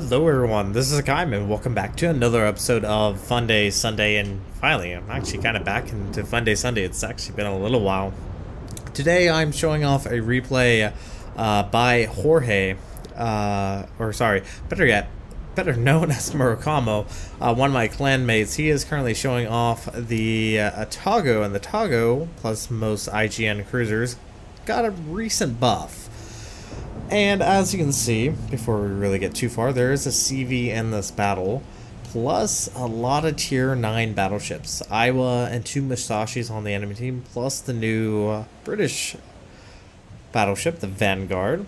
Hello everyone, this is Hakaym and welcome back to another episode of Funday Sunday, and finally I'm actually kind of back into Funday Sunday. It's actually been a little while. Today I'm showing off a replay by Jorge, better known as Murakumo, one of my clanmates. He is currently showing off the Atago, and the Atago, plus most IJN cruisers, got a recent buff. And as you can see, before we really get too far, there is a CV in this battle, plus a lot of tier 9 battleships. Iowa and 2 Musashis on the enemy team, plus the new British battleship, the Vanguard.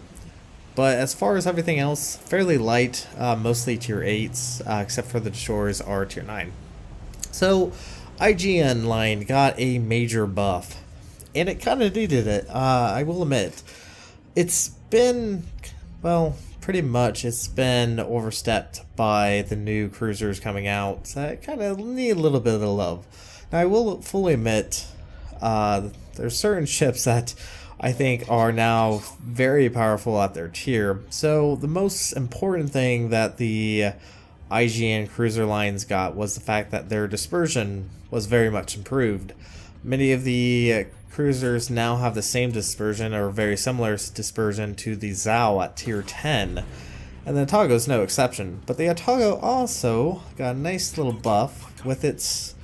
But as far as everything else, fairly light, mostly tier 8s, except for the destroyers are tier 9. So, IJN line got a major buff, and it kind of needed it, I will admit. It's been, well, pretty much it's been overstepped by the new cruisers coming out, so I kind of need a little bit of love. Now, I will fully admit, there's certain ships that I think are now very powerful at their tier. So the most important thing that the IJN cruiser lines got was the fact that their dispersion was very much improved. Many of the cruisers now have the same dispersion or very similar dispersion to the Zhao at tier 10, and the Atago is no exception. But the Atago also got a nice little buff with its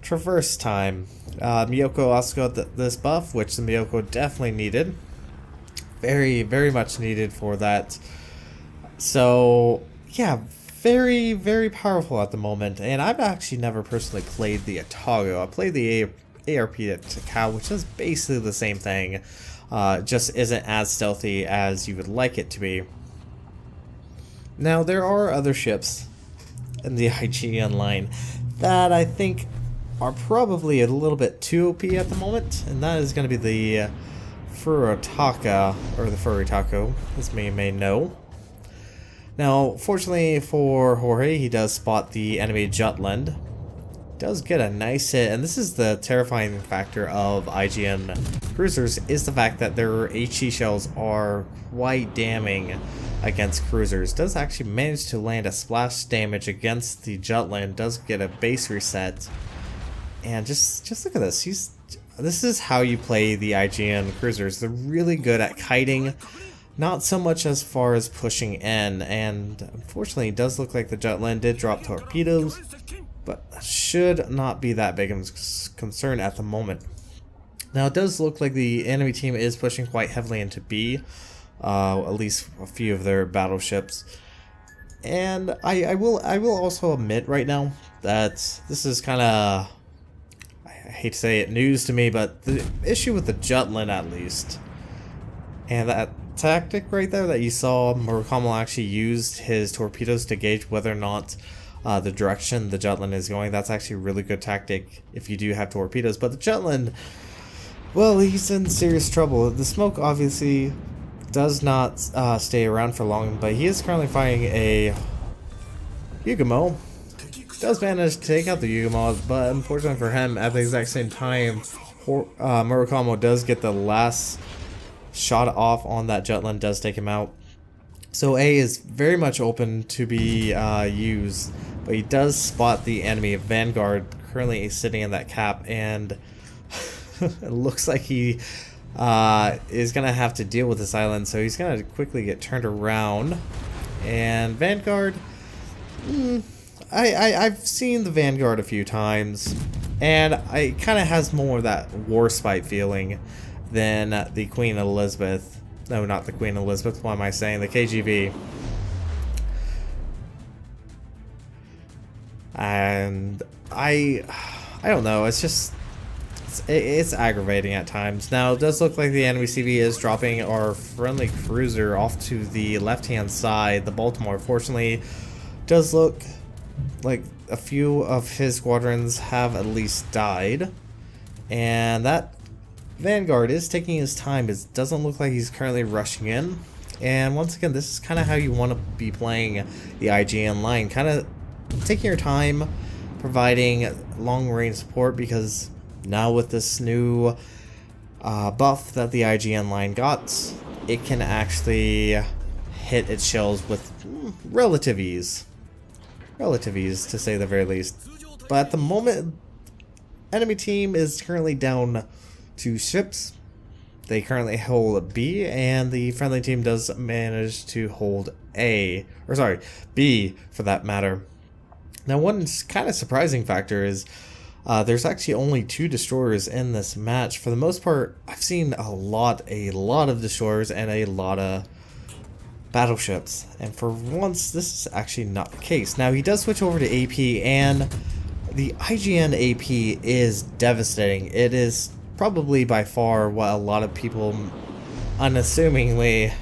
traverse time. Miyoko also got this buff, which the Miyoko definitely needed. Very much needed for that. So yeah, very powerful at the moment. And I've actually never personally played the Atago. I played the ARP at Takao, which is basically the same thing, just isn't as stealthy as you would like it to be. Now, there are other ships in the IJN line that I think are probably a little bit too OP at the moment, and that is going to be the Furitaka, or the Furitako, as many may know. Now, fortunately for Jorge, he does spot the enemy Jutland. Does get a nice hit, and this is the terrifying factor of IJN cruisers, is the fact that their HE shells are quite damning against cruisers. Does actually manage to land a splash damage against the Jutland, does get a base reset, and just look at this. This is how you play the IJN cruisers. They're really good at kiting, not so much as far as pushing in, and unfortunately it does look like the Jutland did drop torpedoes, but should not be that big of a concern at the moment. Now, it does look like the enemy team is pushing quite heavily into B, at least a few of their battleships. And I will also admit right now that this is kind of, I hate to say it, news to me, but the issue with the Jutland, at least, and that tactic right there that you saw Murakumo actually used his torpedoes to gauge whether or not the direction the Jutland is going. That's actually a really good tactic if you do have torpedoes. But the Jutland, well, he's in serious trouble. The smoke obviously does not stay around for long, but he is currently fighting a Hakaym. Does manage to take out the Hakaym, but unfortunately for him, at the exact same time, Murakumo does get the last shot off on that Jutland, does take him out. So A is very much open to be used, but he does spot the enemy Vanguard currently sitting in that cap, and it looks like he is going to have to deal with this island, so he's going to quickly get turned around. And Vanguard, I've seen the Vanguard a few times, and it kind of has more of that war spite feeling than the Queen Elizabeth. No, not the Queen Elizabeth. What am I saying? The KGB. And I don't know. It's just it's aggravating at times. Now, it does look like the enemy CV is dropping our friendly cruiser off to the left-hand side. The Baltimore, fortunately, does look like a few of his squadrons have at least died, and that Vanguard is taking his time. It doesn't look like he's currently rushing in. And once again, this is kind of how you want to be playing the IJN line. Kind of taking your time, providing long-range support, because now with this new buff that the IJN line got, it can actually hit its shells with relative ease. Relative ease, to say the very least. But at the moment, enemy team is currently down 2 ships. They currently hold B, and the friendly team does manage to hold A. Or sorry, B, for that matter. Now, one kind of surprising factor is there's actually only 2 destroyers in this match. For the most part, I've seen a lot of destroyers and a lot of battleships. And for once, this is actually not the case. Now, he does switch over to AP, and the IJN AP is devastating. It is probably by far what a lot of people unassumingly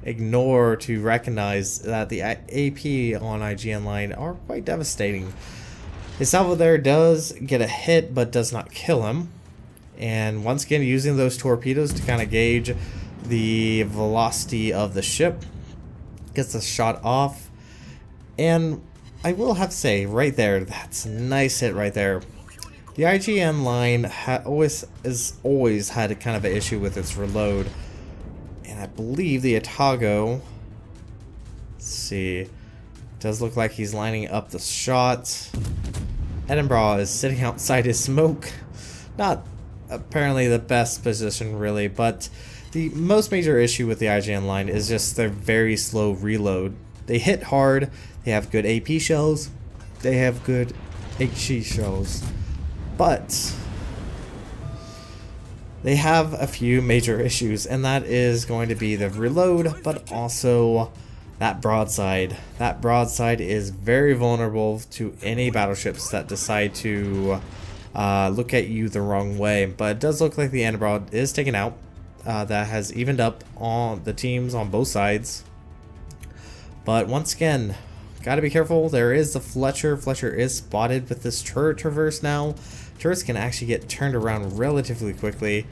ignore to recognize that the AP on IGN line are quite devastating. His salvo there does get a hit but does not kill him, and once again using those torpedoes to kind of gauge the velocity of the ship, gets the shot off. And I will have to say right there, that's a nice hit right there. The IGN line always had a kind of an issue with its reload. And I believe the Atago, let's see, does look like he's lining up the shot. Edinburgh is sitting outside his smoke. Not apparently the best position really, but the most major issue with the IGN line is just their very slow reload. They hit hard, they have good AP shells, they have good HE shells, but they have a few major issues, and that is going to be the reload, but also that broadside. That broadside is very vulnerable to any battleships that decide to look at you the wrong way. But it does look like the Edinburgh is taken out. That has evened up on the teams on both sides. But once again, gotta be careful. There is the Fletcher. Fletcher is spotted with this turret traverse now. Turrets can actually get turned around relatively quickly,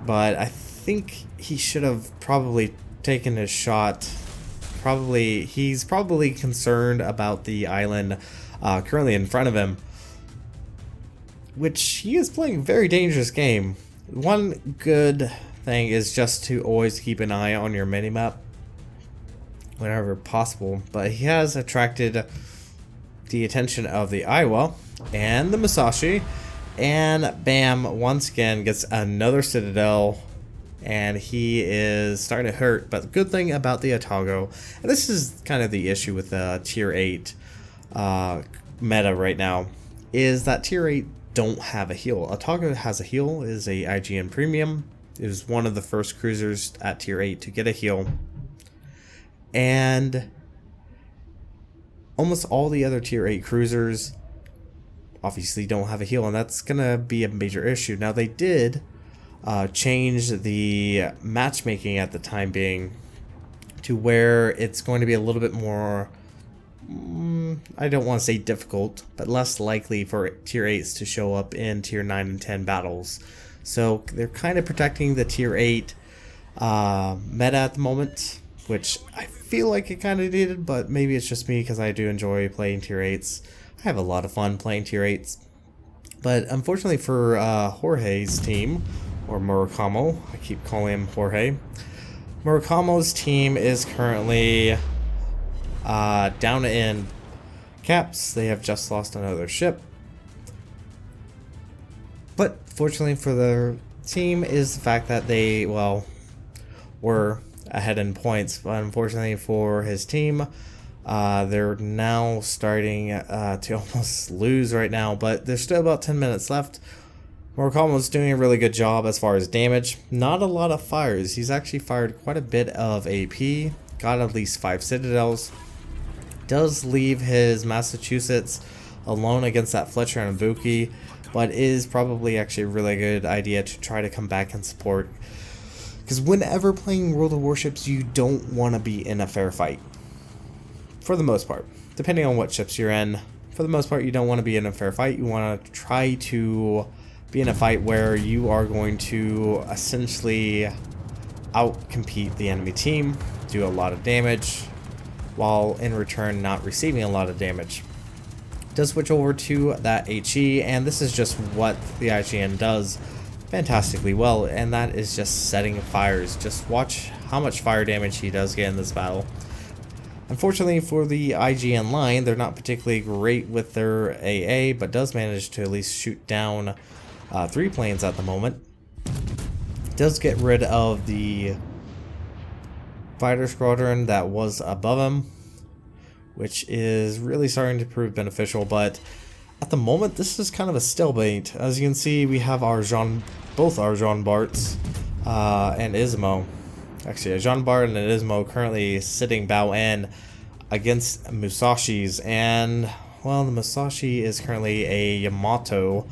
but I think he should have probably taken his shot. He's probably concerned about the island currently in front of him, which he is playing a very dangerous game. One good thing is just to always keep an eye on your minimap whenever possible, but he has attracted the attention of the Iowa and the Musashi, and bam, once again gets another Citadel, and he is starting to hurt. But the good thing about the Atago, and this is kind of the issue with the tier 8 meta right now, is that tier 8 don't have a heal. Atago has a heal, is a IGN premium. It was one of the first cruisers at tier 8 to get a heal, and almost all the other tier 8 cruisers obviously don't have a heal, and that's gonna be a major issue. Now, they did change the matchmaking at the time being to where it's going to be a little bit more, I don't want to say difficult, but less likely for tier 8s to show up in tier 9 and 10 battles. So they're kind of protecting the tier 8 meta at the moment, which I feel like it kind of needed, but maybe it's just me because I do enjoy playing tier 8s. I have a lot of fun playing tier 8s. But unfortunately for Jorge's team, or Murakumo, I keep calling him Jorge. Murakumo's team is currently down in caps. They have just lost another ship. But fortunately for their team is the fact that they, well, were ahead in points. But unfortunately for his team, they're now starting to almost lose right now, but there's still about 10 minutes left. Murakumo's doing a really good job as far as damage. Not a lot of fires. He's actually fired quite a bit of AP, got at least 5 Citadels. Does leave his Massachusetts alone against that Fletcher and Ibuki, but is probably actually a really good idea to try to come back and support. Because whenever playing World of Warships, you don't want to be in a fair fight. For the most part, depending on what ships you're in, for the most part, you don't want to be in a fair fight. You want to try to be in a fight where you are going to essentially outcompete the enemy team, do a lot of damage, while in return not receiving a lot of damage. Does switch over to that HE, and this is just what the IGN does fantastically well, and that is just setting fires. Just watch how much fire damage he does get in this battle. Unfortunately for the IJN line, they're not particularly great with their AA, but does manage to at least shoot down 3 planes at the moment. Does get rid of the fighter squadron that was above him, which is really starting to prove beneficial, but at the moment this is kind of a stalemate. As you can see, we have both our Jean Barts and Ismo. Actually, a Jean Bart and an Ismo currently sitting bow in against Musashi's, and well, the Musashi is currently a Yamato,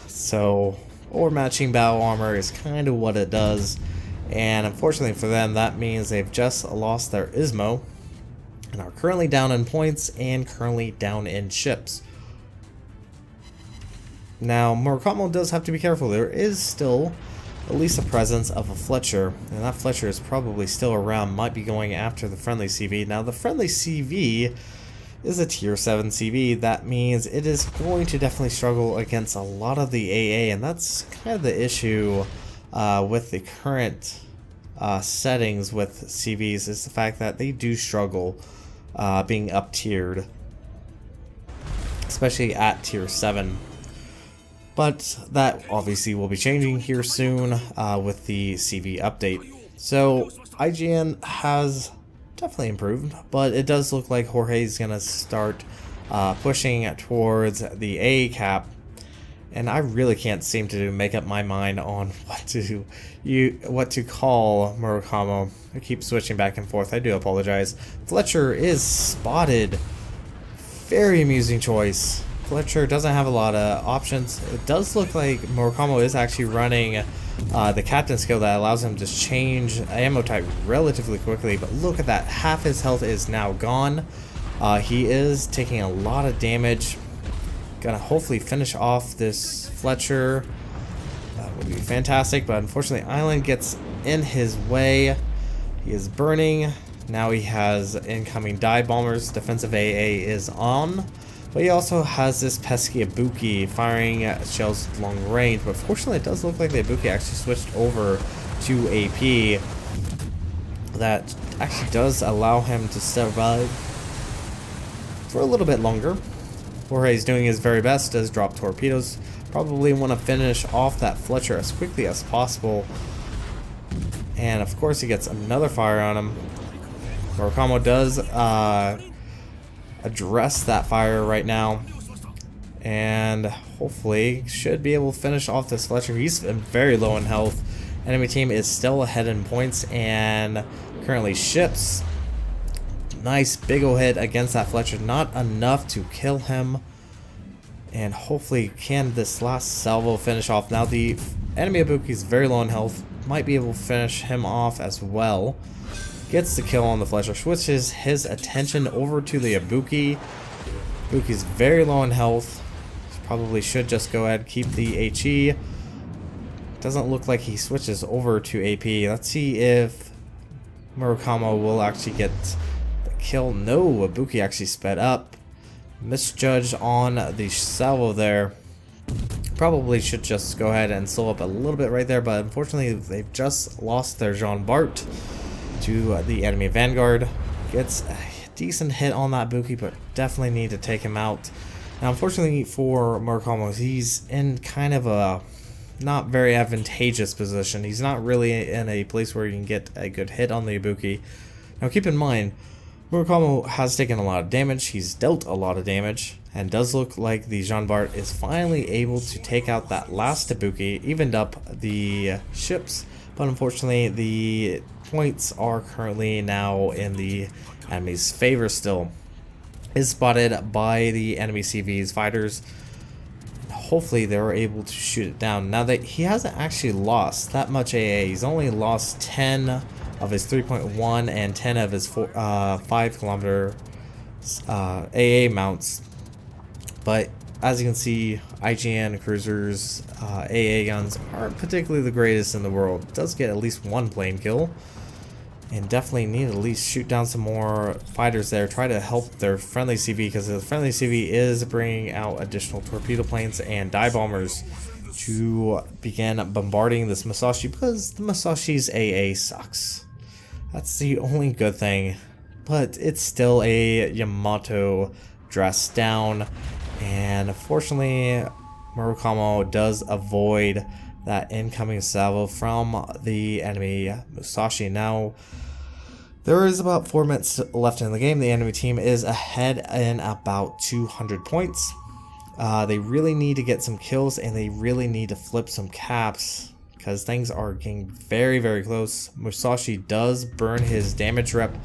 so overmatching bow armor is kind of what it does. And unfortunately for them, that means they've just lost their Ismo and are currently down in points and currently down in ships. Now, Murakumo does have to be careful. There is still at least a presence of a Fletcher, and that Fletcher is probably still around, might be going after the friendly CV. Now, the friendly CV is a tier 7 CV. That means it is going to definitely struggle against a lot of the AA, and that's kind of the issue with the current settings with CVs, is the fact that they do struggle being up tiered, especially at tier 7. But that obviously will be changing here soon with the CV update. So IGN has definitely improved, but it does look like Jorge's gonna start pushing towards the A cap, and I really can't seem to make up my mind on what to call Murakumo. I keep switching back and forth. I do apologize. Fletcher is spotted. Very amusing choice. Fletcher doesn't have a lot of options. It does look like Murakumo is actually running the captain skill that allows him to change ammo type relatively quickly, but look at that. Half his health is now gone. He is taking a lot of damage. Gonna hopefully finish off this Fletcher. That would be fantastic, but unfortunately Island gets in his way. He is burning. Now he has incoming dive bombers. Defensive AA is on. But he also has this pesky Ibuki firing shells long range, but fortunately it does look like the Ibuki actually switched over to AP. That actually does allow him to survive for a little bit longer. Jorge's doing his very best, does drop torpedoes. Probably want to finish off that Fletcher as quickly as possible. And of course he gets another fire on him. Murakumo does address that fire right now, and hopefully should be able to finish off this Fletcher. He's very low in health. Enemy team is still ahead in points and currently ships. Nice big ol' hit against that Fletcher, not enough to kill him, and hopefully can this last salvo finish off. Now the enemy Ibuki is very low in health, might be able to finish him off as well. Gets the kill on the Fletcher, switches his attention over to the Ibuki. Ibuki's very low in health. Probably should just go ahead and keep the HE. Doesn't look like he switches over to AP. Let's see if Murakumo will actually get the kill. No, Ibuki actually sped up. Misjudged on the salvo there. Probably should just go ahead and slow up a little bit right there, but unfortunately they've just lost their Jean Bart to the enemy Vanguard. Gets a decent hit on that Ibuki, but definitely need to take him out. Now unfortunately for Murakumo, he's in kind of a not very advantageous position. He's not really in a place where you can get a good hit on the Ibuki. Now keep in mind, Murakumo has taken a lot of damage, he's dealt a lot of damage, and does look like the Jean Bart is finally able to take out that last Ibuki, evened up the ships, but unfortunately the points are currently now in the enemy's favor still. Is spotted by the enemy CV's fighters. Hopefully they were able to shoot it down. Now that he hasn't actually lost that much AA, he's only lost 10 of his 3.1 and 10 of his 5 kilometer AA mounts. But as you can see, IJN cruisers AA guns aren't particularly the greatest in the world. It does get at least one plane kill, and definitely need to at least shoot down some more fighters there. Try to help their friendly CV, because the friendly CV is bringing out additional torpedo planes and dive bombers to begin bombarding this Musashi because the Musashi's AA sucks. That's the only good thing, but it's still a Yamato dressed down, and fortunately Murakumo does avoid that incoming salvo from the enemy Musashi. Now there is about 4 minutes left in the game. The enemy team is ahead in about 200 points. They really need to get some kills, and they really need to flip some caps because things are getting very, very close. Musashi does burn his damage rep,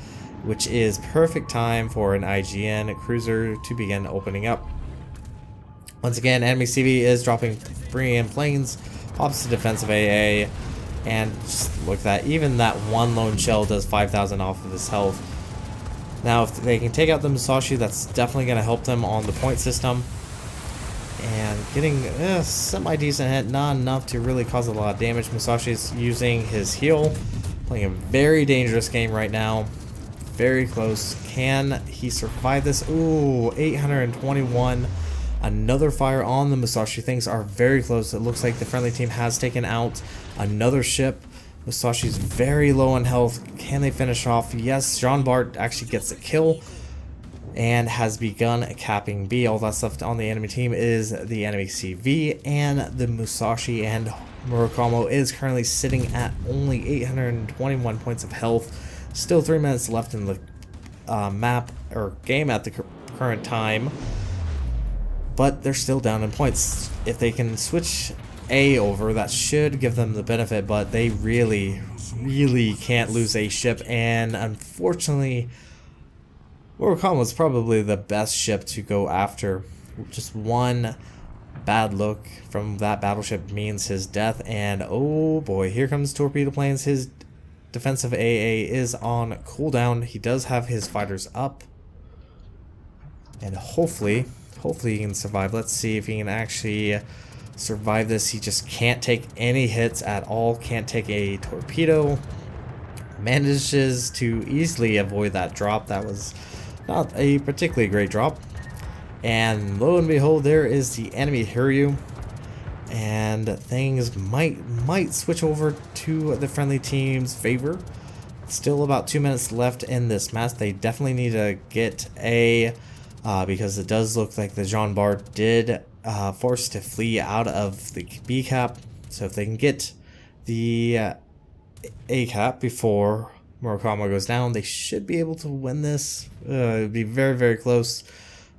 which is perfect time for an IJN cruiser to begin opening up. Once again, enemy CV is bringing in planes, pops to defensive AA, and just look at that. Even that one lone shell does 5,000 off of his health. Now, if they can take out the Musashi, that's definitely going to help them on the point system. And getting a semi-decent hit, not enough to really cause a lot of damage. Musashi's using his heal, playing a very dangerous game right now. Very close. Can he survive this? Ooh, 821. Another fire on the Musashi. Things are very close. It looks like the friendly team has taken out another ship. Musashi's very low on health. Can they finish off? Yes, Jean Bart actually gets the kill and has begun capping B. All that's left on the enemy team is the enemy CV and the Musashi, and Murakumo is currently sitting at only 821 points of health. Still 3 minutes left in the map or game at the current time, but they're still down in points. If they can switch A over, that should give them the benefit, but they really can't lose a ship, and unfortunately Murakumo was probably the best ship to go after. Just one bad look from that battleship means his death, and oh boy, here comes torpedo planes. His defensive AA is on cooldown. He does have his fighters up, and hopefully he can survive. Let's see if he can actually survive this. He just can't take any hits at all, can't take a torpedo. Manages to easily avoid that drop. That was not a particularly great drop, and lo and behold, there is the enemy Hiryu, and things might switch over to the friendly team's favor. Still about 2 minutes left in this match. They definitely need to get A, because it does look like the Jean Bart did force to flee out of the B cap. So if they can get the A cap before Murakumo goes down, they should be able to win this. It would be very close.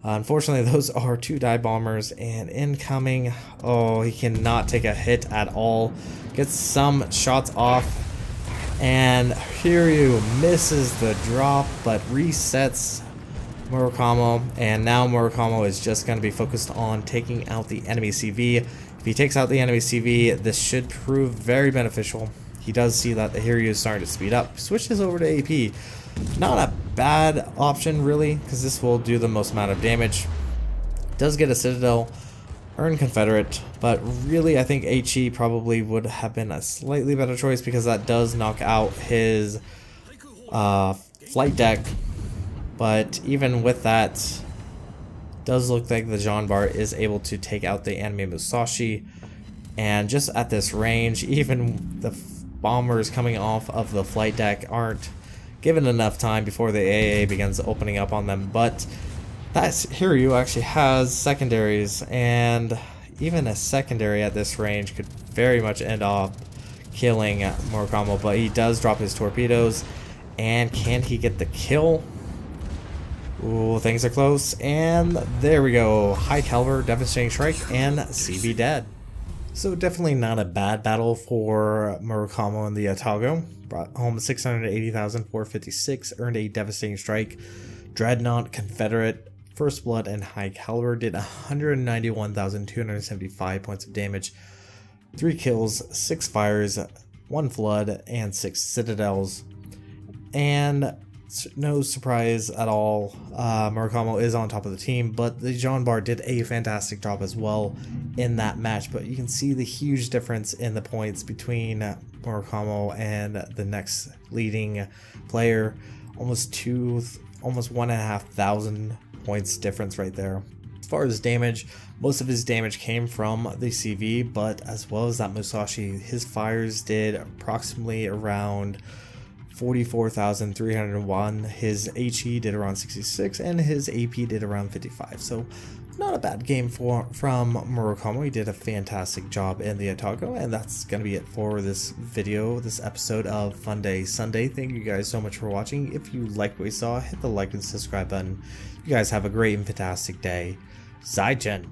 Unfortunately, those are 2 dive bombers, and incoming. Oh, he cannot take a hit at all. Gets some shots off, and Hiryu misses the drop, but resets Murakumo, and now Murakumo is just going to be focused on taking out the enemy CV. If he takes out the enemy CV, this should prove very beneficial. He does see that the Hiryu is starting to speed up. Switches over to AP. Not a bad option, really, because this will do the most amount of damage. Does get a Citadel, earn Confederate, but really I think HE probably would have been a slightly better choice because that does knock out his flight deck. But even with that, does look like the Jean Bart is able to take out the enemy Musashi. And just at this range, even the bombers coming off of the flight deck aren't given enough time before the AA begins opening up on them. But that Hiryu actually has secondaries, and even a secondary at this range could very much end up killing Murakumo. But he does drop his torpedoes, and can he get the kill? Ooh, things are close, and there we go. High caliber, devastating strike, and CV dead. So definitely not a bad battle for Murakumo and the Otago. Brought home 680,456, earned a devastating strike. Dreadnought, Confederate, First Blood, and High Caliber did 191,275 points of damage. 3 kills, 6 fires, 1 flood, and 6 citadels. And no surprise at all, Murakumo is on top of the team, but the Jean Bart did a fantastic job as well in that match. But you can see the huge difference in the points between Murakumo and the next leading player. Almost 1,500 points difference right there. As far as damage, most of his damage came from the CV, but as well as that Musashi, his fires did approximately around 44,301. His HE did around 66, and his AP did around 55. So not a bad game from Murakumo. He did a fantastic job in the Otago, and that's going to be it for this video, this episode of Funday Sunday. Thank you guys so much for watching. If you liked what you saw, hit the like and subscribe button. You guys have a great and fantastic day. IJN.